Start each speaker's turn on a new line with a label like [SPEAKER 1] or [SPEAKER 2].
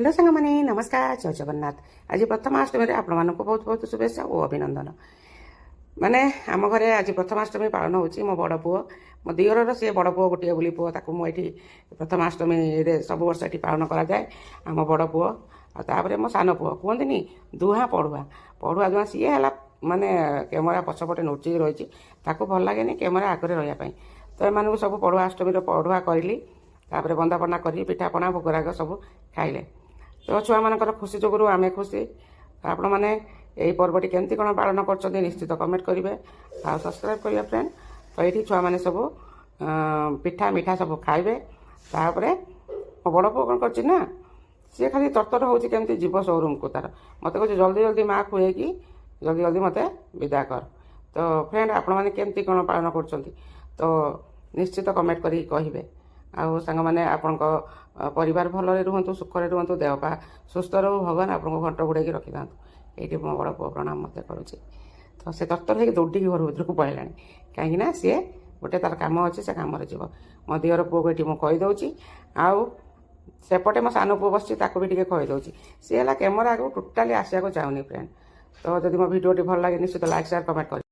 [SPEAKER 1] Hello सांग मैंने नमस्कार जय जगन्नाथ। आज प्रथमाष्टमी आपण मानक बहुत बहुत शुभेच्छा और अभिनंदन। माने आम घरे आज प्रथमाष्टमी पालन होची। मो बड़ पुओ मो दियर सी बड़ पुओ गोटे बोली पुओ ताकू मुझे प्रथमाष्टमी सब वर्ष ये पालन करा जाए। आम बड़ पुओ आपर मो सान पुओ कहते दुहा पढ़ुआ पढ़ुआ दुआ सी है माने कैमेरा पछपटे नोचिक रही भल लगे कैमेरा आगे रही। तो एम सब पढ़ुआ अष्टमी पढ़ुआ करी तापर बंदापना कर पिठापना भोगराग सब खाइले। तो छुआ मानकर खुशी जोगुरु आमे खुशी। आपण मैंने यही पर्वटी केमती कौन पालन कर निश्चित कमेंट करेंगे आ सब्सक्राइब करेंगे फ्रेंड। तो ये छुआ मैंने सब पिठा मिठा सब खाइबे। तापर मो बड़ पुओ कौन कर सी खाली तरतर हो जीव शोरूम को तार मत कह जल्दी जल्दी माँ खुए कि जल्दी जल्दी मत विदा कर। तो फ्रेंड आपण मैंने केमती कौन पालन कर तो निश्चित कमेंट करी कहे। आउ सांग मैंने आपण परिवार भलरे रुहतु सुखरे रुहतु देहपा सुस्थ रो भगवान आपको घंट घोड़े रखी था। ये मो बड़ पुओ प्रणाम मत करुच्ची। तो से तरतर हो दौड़ी घर भर को पलैला कहीं सी गोटे तार कम अच्छे से कम जीव। मो दियर पुओ को ये मुझे कहीदे आउ सेपटे मो सान पुओ बस भी टे कहीदे सी है कैमेरा आगे टोटाली आसा चाहूनी फ्रेंड। तो जब मो भिडियो भल लगे निश्चित लाइक शेयर कमेंट कर।